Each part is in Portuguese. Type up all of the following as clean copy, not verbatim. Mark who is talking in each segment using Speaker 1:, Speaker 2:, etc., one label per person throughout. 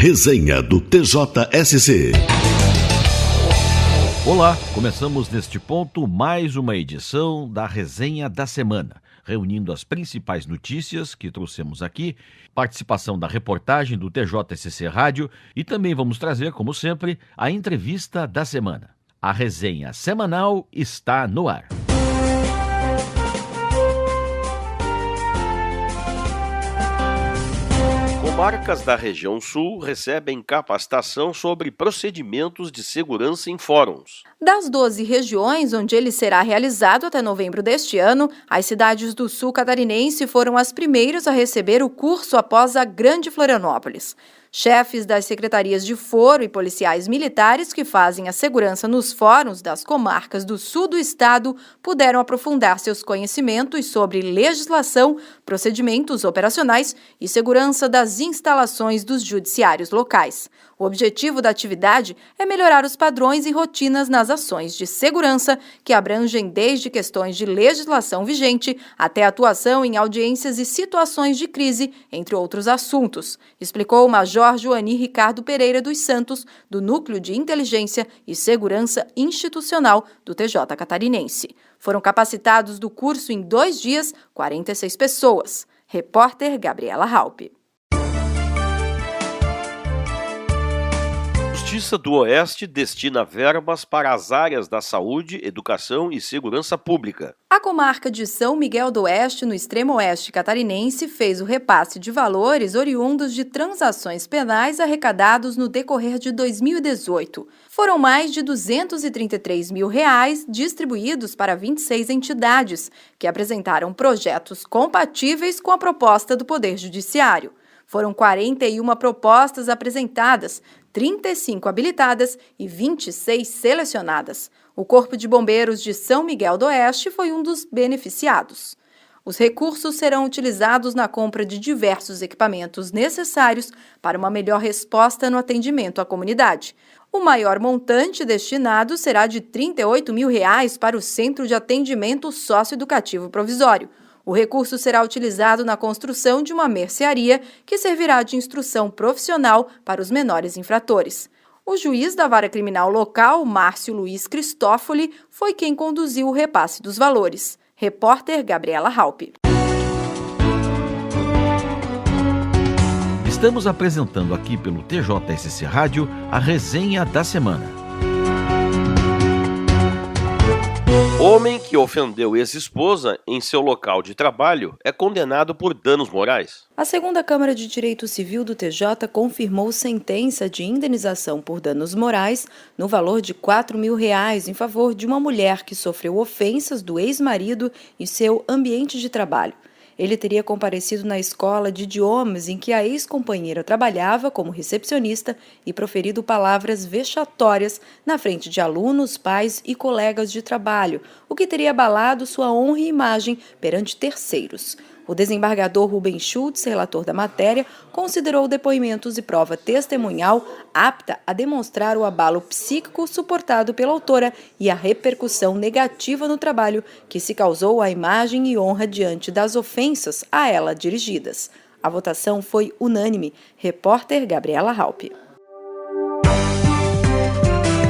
Speaker 1: Resenha do TJSC.
Speaker 2: Olá, começamos neste ponto mais uma edição da Resenha da Semana, reunindo as principais notícias que trouxemos aqui, participação da reportagem do TJSC Rádio e também vamos trazer, como sempre, a entrevista da semana. A resenha semanal está no ar. Comarcas da região sul recebem capacitação sobre procedimentos de segurança em fóruns.
Speaker 3: Das 12 regiões onde ele será realizado até novembro deste ano, as cidades do sul catarinense foram as primeiras a receber o curso após a Grande Florianópolis. Chefes das secretarias de foro e policiais militares que fazem a segurança nos fóruns das comarcas do sul do estado puderam aprofundar seus conhecimentos sobre legislação, procedimentos operacionais e segurança das instalações dos judiciários locais. O objetivo da atividade é melhorar os padrões e rotinas nas ações de segurança, que abrangem desde questões de legislação vigente até atuação em audiências e situações de crise, entre outros assuntos, explicou o Major Joani Ricardo Pereira dos Santos, do Núcleo de Inteligência e Segurança Institucional do TJ Catarinense. Foram capacitados do curso em 2 dias 46 pessoas. Repórter Gabriela Halpe.
Speaker 2: Justiça do Oeste destina verbas para as áreas da saúde, educação e segurança pública.
Speaker 3: A comarca de São Miguel do Oeste, no extremo oeste catarinense, fez o repasse de valores oriundos de transações penais arrecadados no decorrer de 2018. Foram mais de R$233 mil distribuídos para 26 entidades, que apresentaram projetos compatíveis com a proposta do Poder Judiciário. Foram 41 propostas apresentadas, 35 habilitadas e 26 selecionadas. O Corpo de Bombeiros de São Miguel do Oeste foi um dos beneficiados. Os recursos serão utilizados na compra de diversos equipamentos necessários para uma melhor resposta no atendimento à comunidade. O maior montante destinado será de R$38 mil para o Centro de Atendimento Socioeducativo Provisório. O recurso será utilizado na construção de uma mercearia que servirá de instrução profissional para os menores infratores. O juiz da Vara Criminal Local, Márcio Luiz Cristófoli, foi quem conduziu o repasse dos valores. Repórter Gabriela Halpe.
Speaker 2: Estamos apresentando aqui pelo TJSC Rádio a Resenha da Semana. Homem que ofendeu ex-esposa em seu local de trabalho é condenado por danos morais.
Speaker 3: A segunda Câmara de Direito Civil do TJ confirmou sentença de indenização por danos morais no valor de R$4 mil em favor de uma mulher que sofreu ofensas do ex-marido em seu ambiente de trabalho. Ele teria comparecido na escola de idiomas em que a ex-companheira trabalhava como recepcionista e proferido palavras vexatórias na frente de alunos, pais e colegas de trabalho, o que teria abalado sua honra e imagem perante terceiros. O desembargador Rubem Schultz, relator da matéria, considerou depoimentos e prova testemunhal apta a demonstrar o abalo psíquico suportado pela autora e a repercussão negativa no trabalho que se causou à imagem e honra diante das ofensas a ela dirigidas. A votação foi unânime. Repórter Gabriela Halpe.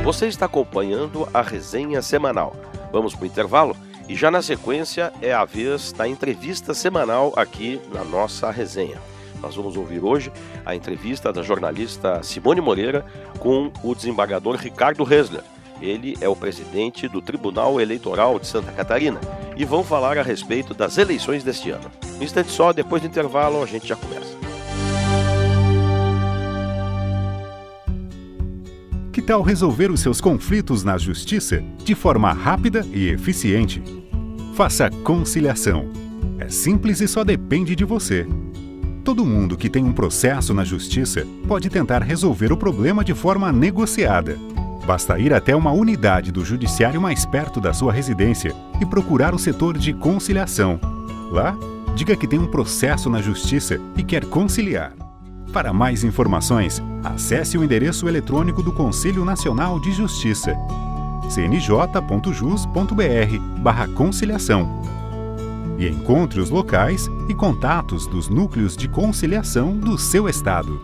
Speaker 2: Você está acompanhando a Resenha Semanal. Vamos para o intervalo? E já na sequência é a vez da entrevista semanal aqui na nossa resenha. Nós vamos ouvir hoje a entrevista da jornalista Simone Moreira com o desembargador Ricardo Hesler. Ele é o presidente do Tribunal Eleitoral de Santa Catarina e vão falar a respeito das eleições deste ano. Um instante só, depois do intervalo a gente já começa.
Speaker 4: Que tal resolver os seus conflitos na justiça de forma rápida e eficiente? Faça conciliação. É simples e só depende de você. Todo mundo que tem um processo na justiça pode tentar resolver o problema de forma negociada. Basta ir até uma unidade do judiciário mais perto da sua residência e procurar o setor de conciliação. Lá, diga que tem um processo na justiça e quer conciliar. Para mais informações, acesse o endereço eletrônico do Conselho Nacional de Justiça, cnj.jus.br/conciliação, e encontre os locais e contatos dos núcleos de conciliação do seu estado.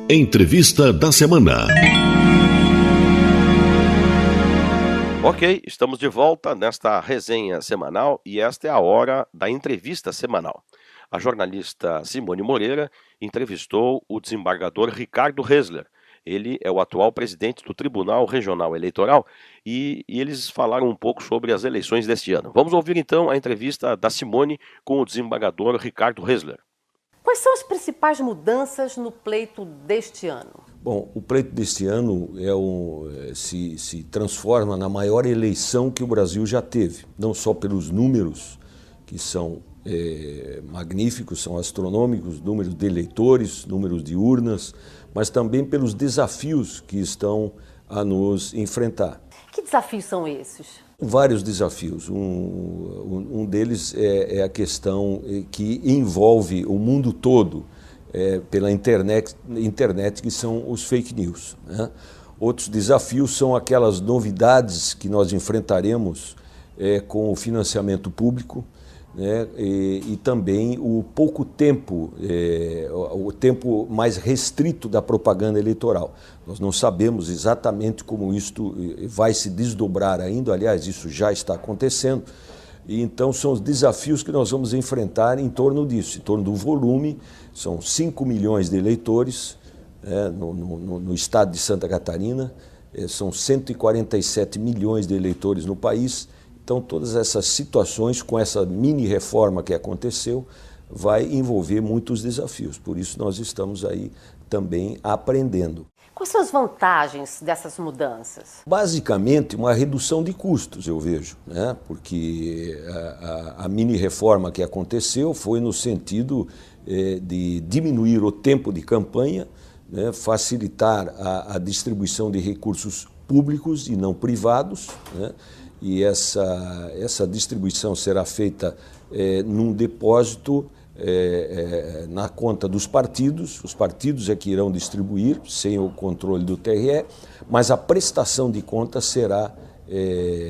Speaker 1: Entrevista da semana.
Speaker 2: Ok, estamos de volta nesta resenha semanal e esta é a hora da entrevista semanal. A jornalista Simone Moreira entrevistou o desembargador Ricardo Ressler. Ele é o atual presidente do Tribunal Regional Eleitoral e eles falaram um pouco sobre as eleições deste ano. Vamos ouvir então a entrevista da Simone com o desembargador Ricardo Ressler.
Speaker 5: Quais são as principais mudanças no pleito deste ano?
Speaker 6: Bom, o pleito deste ano se transforma na maior eleição que o Brasil já teve, não só pelos números, que são magníficos, são astronômicos, números de eleitores, números de urnas, mas também pelos desafios que estão a nos enfrentar.
Speaker 5: Que desafios são esses?
Speaker 6: Vários desafios. Um deles é a questão que envolve o mundo todo pela internet, que são os fake news, né? Outros desafios são aquelas novidades que nós enfrentaremos com o financiamento público, né? E também o pouco tempo, o tempo mais restrito da propaganda eleitoral. Nós não sabemos exatamente como isto vai se desdobrar ainda, aliás, isso já está acontecendo, e então são os desafios que nós vamos enfrentar em torno disso, em torno do volume. São 5 milhões de eleitores no estado de Santa Catarina, são 147 milhões de eleitores no país. Então, todas essas situações, com essa mini-reforma que aconteceu, vai envolver muitos desafios. Por isso, nós estamos aí também aprendendo.
Speaker 5: Quais são as vantagens dessas mudanças?
Speaker 6: Basicamente, uma redução de custos, eu vejo, né? Porque a mini-reforma que aconteceu foi no sentido de diminuir o tempo de campanha, né? Facilitar a distribuição de recursos públicos e não privados, né? E essa distribuição será feita num depósito na conta dos partidos. Os partidos é que irão distribuir, sem o controle do TRE, mas a prestação de contas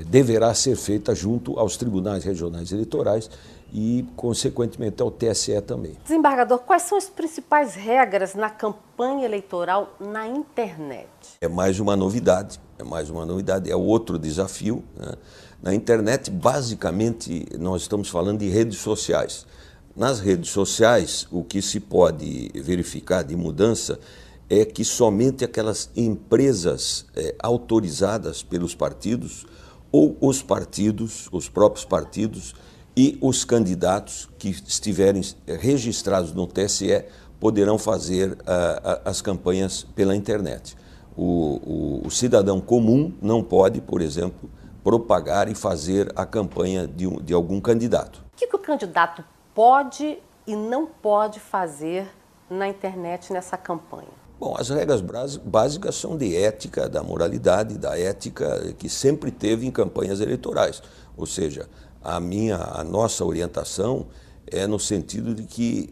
Speaker 6: deverá ser feita junto aos tribunais regionais eleitorais e, consequentemente, ao TSE também.
Speaker 5: Desembargador, quais são as principais regras na campanha eleitoral na internet?
Speaker 6: É mais uma novidade, é outro desafio, né? Na internet, basicamente, nós estamos falando de redes sociais. Nas redes sociais, o que se pode verificar de mudança é que somente aquelas empresas autorizadas pelos partidos ou os próprios partidos e os candidatos que estiverem registrados no TSE poderão fazer as campanhas pela internet. O cidadão comum não pode, por exemplo, propagar e fazer a campanha de algum candidato.
Speaker 5: O que o candidato pode e não pode fazer na internet nessa campanha?
Speaker 6: Bom, as regras básicas são de ética, da moralidade, da ética que sempre teve em campanhas eleitorais. Ou seja, a nossa orientação é no sentido de que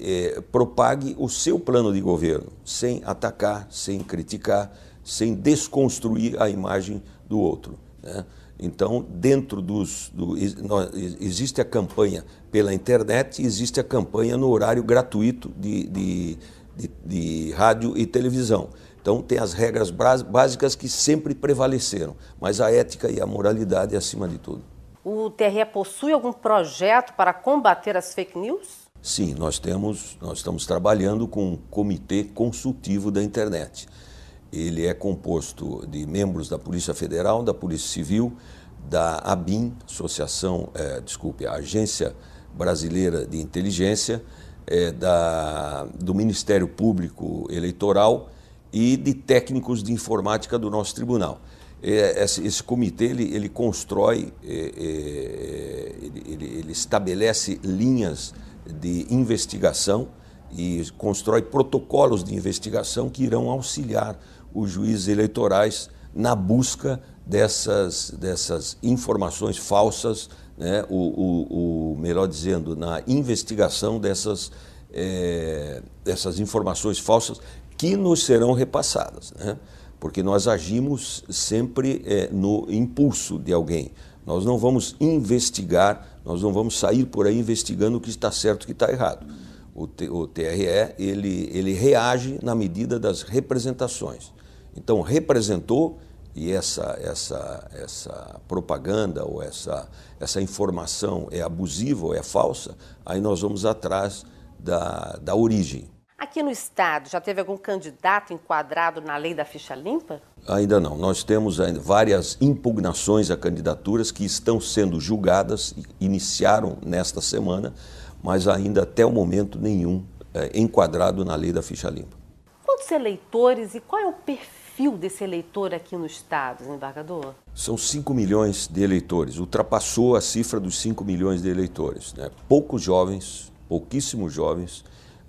Speaker 6: propague o seu plano de governo, sem atacar, sem criticar, sem desconstruir a imagem do outro, né? Então, existe a campanha pela internet e existe a campanha no horário gratuito de rádio e televisão. Então, tem as regras básicas que sempre prevaleceram, mas a ética e a moralidade é acima de tudo.
Speaker 5: O TRE possui algum projeto para combater as fake news?
Speaker 6: Sim, nós estamos trabalhando com um comitê consultivo da internet. Ele é composto de membros da Polícia Federal, da Polícia Civil, da ABIN, a Agência Brasileira de Inteligência, do Ministério Público Eleitoral e de técnicos de informática do nosso tribunal. Esse comitê ele constrói, ele estabelece linhas de investigação e constrói protocolos de investigação que irão auxiliar os juízes eleitorais na busca dessas informações falsas, né? Melhor dizendo, na investigação dessas informações falsas que nos serão repassadas, né? Porque nós agimos sempre no impulso de alguém. Nós não vamos investigar, nós não vamos sair por aí investigando o que está certo e o que está errado. o TRE ele reage na medida das representações. Então, representou e essa propaganda ou essa informação é abusiva ou é falsa, aí nós vamos atrás da origem.
Speaker 5: Aqui no Estado, já teve algum candidato enquadrado na lei da ficha limpa?
Speaker 6: Ainda não. Nós temos ainda várias impugnações a candidaturas que estão sendo julgadas, iniciaram nesta semana, mas ainda até o momento nenhum enquadrado na lei da ficha limpa.
Speaker 5: Quantos eleitores e qual é o perfil desse eleitor aqui no Estado, desembargador?
Speaker 6: São 5 milhões de eleitores, ultrapassou a cifra dos 5 milhões de eleitores, né? Poucos jovens, pouquíssimos jovens,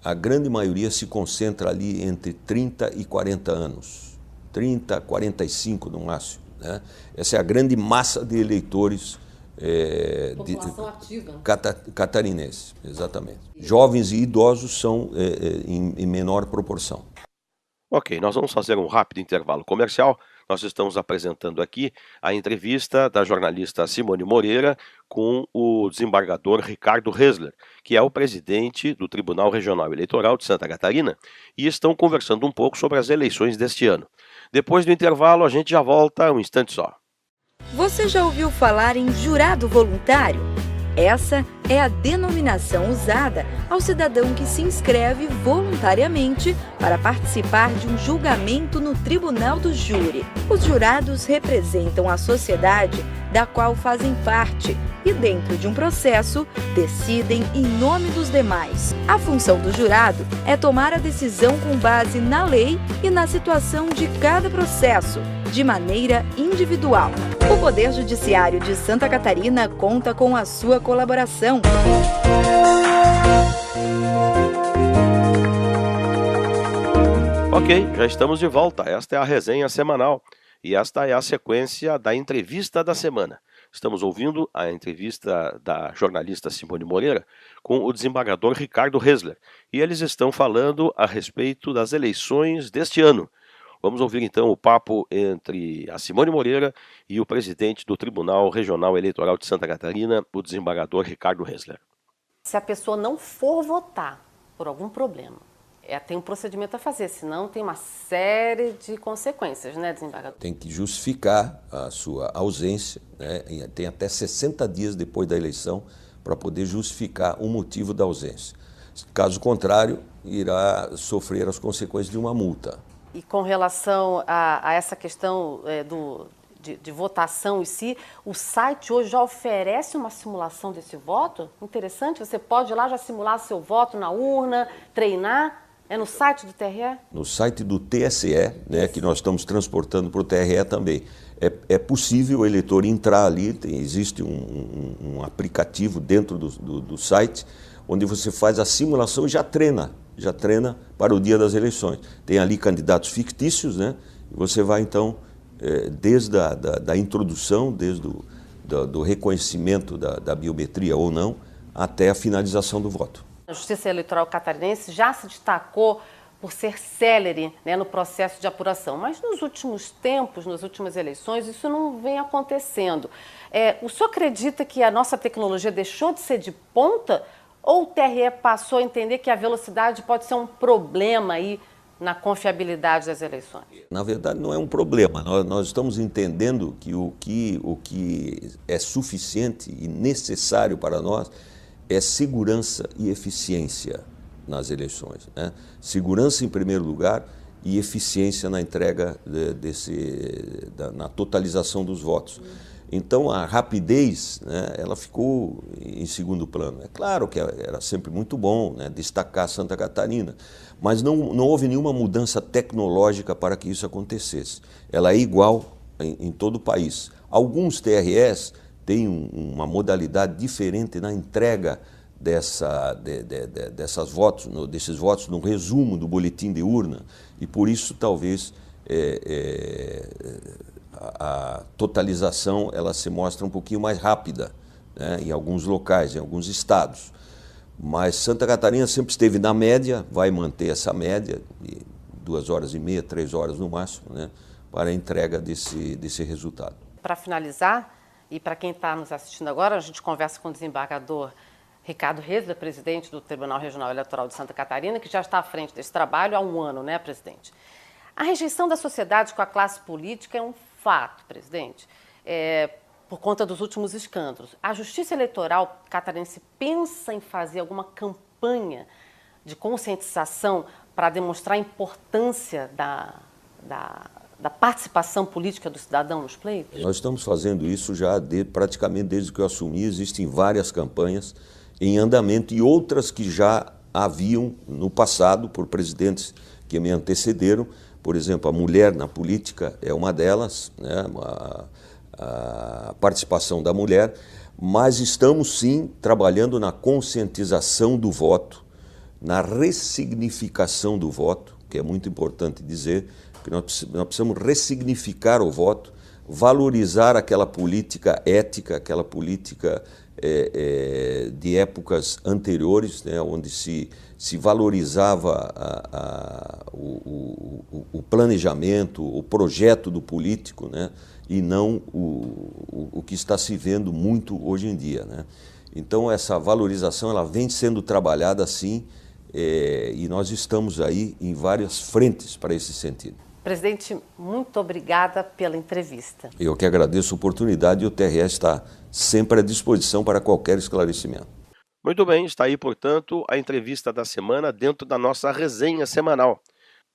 Speaker 6: a grande maioria se concentra ali entre 30 e 40 anos, 30, 45 no máximo, né? Essa é a grande massa de eleitores
Speaker 5: população ativa.
Speaker 6: Catarinense, exatamente. Jovens e idosos são em menor proporção.
Speaker 2: Ok, nós vamos fazer um rápido intervalo comercial. Nós estamos apresentando aqui a entrevista da jornalista Simone Moreira com o desembargador Ricardo Hesler, que é o presidente do Tribunal Regional Eleitoral de Santa Catarina, e estão conversando um pouco sobre as eleições deste ano. Depois do intervalo, a gente já volta um instante só.
Speaker 3: Você já ouviu falar em jurado voluntário? Essa é a denominação usada ao cidadão que se inscreve voluntariamente para participar de um julgamento no tribunal do júri. Os jurados representam a sociedade da qual fazem parte e, dentro de um processo, decidem em nome dos demais. A função do jurado é tomar a decisão com base na lei e na situação de cada processo, de maneira individual. O Poder Judiciário de Santa Catarina conta com a sua colaboração.
Speaker 2: Ok, já estamos de volta. Esta é a resenha semanal e esta é a sequência da entrevista da semana. Estamos ouvindo a entrevista da jornalista Simone Moreira com o desembargador Ricardo Hesler e eles estão falando a respeito das eleições deste ano. Vamos ouvir então o papo entre a Simone Moreira e o presidente do Tribunal Regional Eleitoral de Santa Catarina, o desembargador Ricardo Hesler.
Speaker 5: Se a pessoa não for votar por algum problema, tem um procedimento a fazer, senão tem uma série de consequências, né, desembargador?
Speaker 6: Tem que justificar a sua ausência, né? Tem até 60 dias depois da eleição para poder justificar o motivo da ausência. Caso contrário, irá sofrer as consequências de uma multa.
Speaker 5: E com relação a essa questão de votação em si, o site hoje já oferece uma simulação desse voto? Interessante, você pode ir lá já simular seu voto na urna, treinar. É no site do TRE?
Speaker 6: No site do TSE, né, que nós estamos transportando para o TRE também. É possível o eleitor entrar ali, existe um aplicativo dentro do site, onde você faz a simulação e já treina para o dia das eleições. Tem ali candidatos fictícios, né? E você vai então, desde da introdução, desde do reconhecimento da biometria ou não, até a finalização do voto.
Speaker 5: A Justiça Eleitoral Catarinense já se destacou por ser célere, né, no processo de apuração, mas nos últimos tempos, nas últimas eleições, isso não vem acontecendo. O senhor acredita que a nossa tecnologia deixou de ser de ponta ou o TRE passou a entender que a velocidade pode ser um problema aí na confiabilidade das eleições?
Speaker 6: Na verdade, não é um problema. Nós estamos entendendo que o que é suficiente e necessário para nós é segurança e eficiência nas eleições, né? Segurança em primeiro lugar e eficiência na entrega na totalização dos votos. Então a rapidez, né, ela ficou em segundo plano. É claro que era sempre muito bom, né, destacar Santa Catarina, mas não houve nenhuma mudança tecnológica para que isso acontecesse. Ela é igual em todo o país. Alguns TREs tem uma modalidade diferente na entrega desses votos no resumo do boletim de urna, e por isso talvez a totalização ela se mostra um pouquinho mais rápida, né, em alguns locais, em alguns estados. Mas Santa Catarina sempre esteve na média, vai manter essa média de 2h30, 3 horas no máximo, né, para a entrega desse resultado.
Speaker 5: Para finalizar, e para quem está nos assistindo agora, a gente conversa com o desembargador Ricardo Ressler, presidente do Tribunal Regional Eleitoral de Santa Catarina, que já está à frente desse trabalho há um ano, né, presidente? A rejeição da sociedade com a classe política é um fato, presidente, por conta dos últimos escândalos. A Justiça Eleitoral catarinense pensa em fazer alguma campanha de conscientização para demonstrar a importância da participação política do cidadão nos pleitos?
Speaker 6: Nós estamos fazendo isso já praticamente desde que eu assumi. Existem várias campanhas em andamento e outras que já haviam no passado por presidentes que me antecederam. Por exemplo, a mulher na política é uma delas, né? A participação da mulher, mas estamos sim trabalhando na conscientização do voto, na ressignificação do voto, que é muito importante dizer, que nós precisamos ressignificar o voto, valorizar aquela política ética, aquela política de épocas anteriores, né, onde se valorizava o planejamento, o projeto do político, né, e não o que está se vendo muito hoje em dia, né? Então essa valorização ela vem sendo trabalhada assim e nós estamos aí em várias frentes para esse sentido.
Speaker 5: Presidente, muito obrigada pela entrevista.
Speaker 6: Eu que agradeço a oportunidade e o TRE está sempre à disposição para qualquer esclarecimento.
Speaker 2: Muito bem, está aí, portanto, a entrevista da semana dentro da nossa resenha semanal.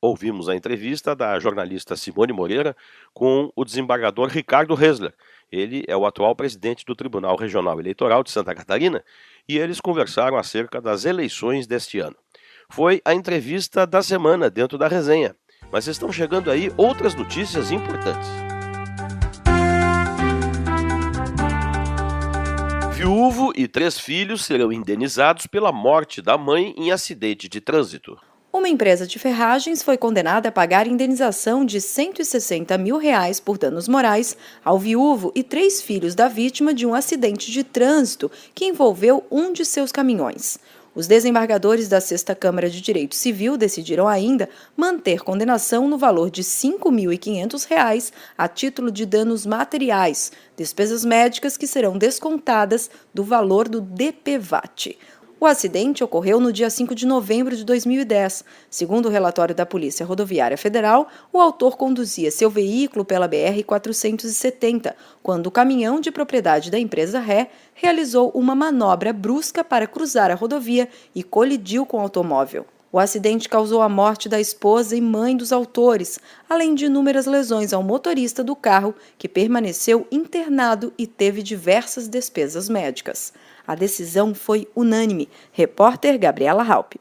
Speaker 2: Ouvimos a entrevista da jornalista Simone Moreira com o desembargador Ricardo Ressler. Ele é o atual presidente do Tribunal Regional Eleitoral de Santa Catarina e eles conversaram acerca das eleições deste ano. Foi a entrevista da semana dentro da resenha. Mas estão chegando aí outras notícias importantes. Viúvo e 3 filhos serão indenizados pela morte da mãe em acidente de trânsito.
Speaker 3: Uma empresa de ferragens foi condenada a pagar indenização de R$160 mil por danos morais ao viúvo e 3 filhos da vítima de um acidente de trânsito que envolveu um de seus caminhões. Os desembargadores da 6ª Câmara de Direito Civil decidiram ainda manter condenação no valor de R$ 5.500 a título de danos materiais, despesas médicas que serão descontadas do valor do DPVAT. O acidente ocorreu no dia 5 de novembro de 2010. Segundo o relatório da Polícia Rodoviária Federal, o autor conduzia seu veículo pela BR-470, quando o caminhão de propriedade da empresa Ré realizou uma manobra brusca para cruzar a rodovia e colidiu com o automóvel. O acidente causou a morte da esposa e mãe dos autores, além de inúmeras lesões ao motorista do carro, que permaneceu internado e teve diversas despesas médicas. A decisão foi unânime. Repórter Gabriela Halpe.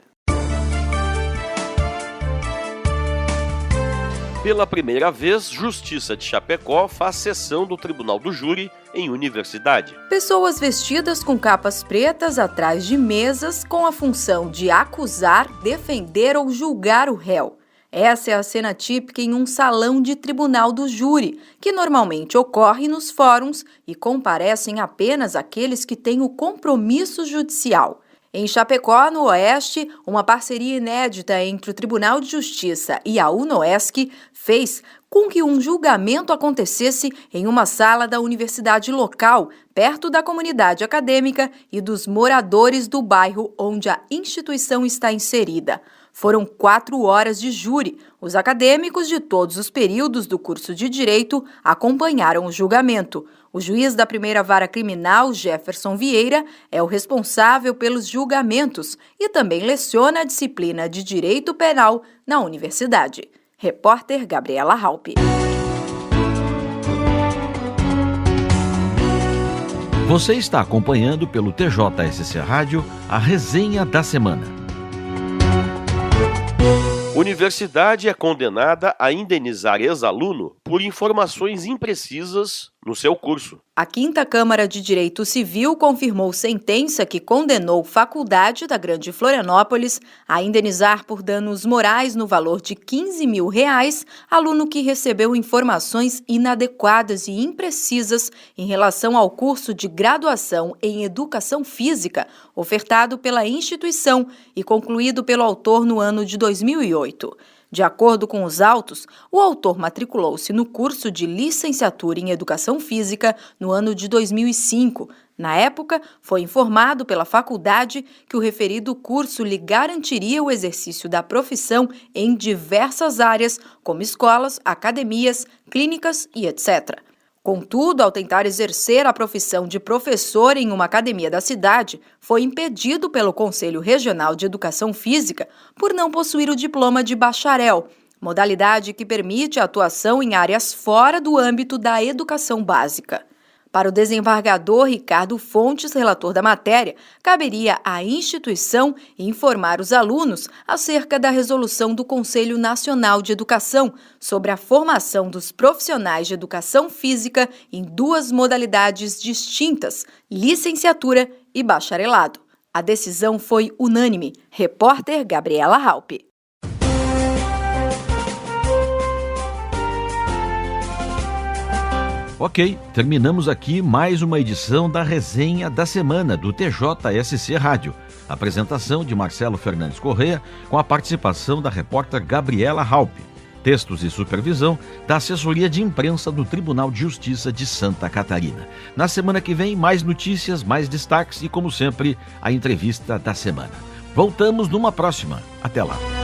Speaker 2: Pela primeira vez, Justiça de Chapecó faz sessão do Tribunal do Júri em universidade.
Speaker 3: Pessoas vestidas com capas pretas atrás de mesas com a função de acusar, defender ou julgar o réu. Essa é a cena típica em um salão de tribunal do júri, que normalmente ocorre nos fóruns e comparecem apenas aqueles que têm o compromisso judicial. Em Chapecó, no Oeste, uma parceria inédita entre o Tribunal de Justiça e a UNOESC fez com que um julgamento acontecesse em uma sala da universidade local, perto da comunidade acadêmica e dos moradores do bairro onde a instituição está inserida. Foram 4 horas de júri. Os acadêmicos de todos os períodos do curso de Direito acompanharam o julgamento. O juiz da primeira vara criminal, Jefferson Vieira, é o responsável pelos julgamentos e também leciona a disciplina de Direito Penal na universidade. Repórter Gabriela Halpe.
Speaker 7: Você está acompanhando pelo TJSC Rádio a resenha da semana.
Speaker 2: Universidade é condenada a indenizar ex-aluno por informações imprecisas no seu curso.
Speaker 3: A 5ª Câmara de Direito Civil confirmou sentença que condenou Faculdade da Grande Florianópolis a indenizar por danos morais no valor de R$15 mil aluno que recebeu informações inadequadas e imprecisas em relação ao curso de graduação em Educação Física ofertado pela instituição e concluído pelo autor no ano de 2008. De acordo com os autos, o autor matriculou-se no curso de licenciatura em Educação Física no ano de 2005. Na época, foi informado pela faculdade que o referido curso lhe garantiria o exercício da profissão em diversas áreas, como escolas, academias, clínicas e etc. Contudo, ao tentar exercer a profissão de professor em uma academia da cidade, foi impedido pelo Conselho Regional de Educação Física por não possuir o diploma de bacharel, modalidade que permite a atuação em áreas fora do âmbito da educação básica. Para o desembargador Ricardo Fontes, relator da matéria, caberia à instituição informar os alunos acerca da resolução do Conselho Nacional de Educação sobre a formação dos profissionais de educação física em duas modalidades distintas, licenciatura e bacharelado. A decisão foi unânime. Repórter Gabriela Halpe.
Speaker 7: Ok, terminamos aqui mais uma edição da Resenha da Semana do TJSC Rádio. Apresentação de Marcelo Fernandes Corrêa, com a participação da repórter Gabriela Halpe. Textos e supervisão da Assessoria de Imprensa do Tribunal de Justiça de Santa Catarina. Na semana que vem, mais notícias, mais destaques e, como sempre, a entrevista da semana. Voltamos numa próxima. Até lá.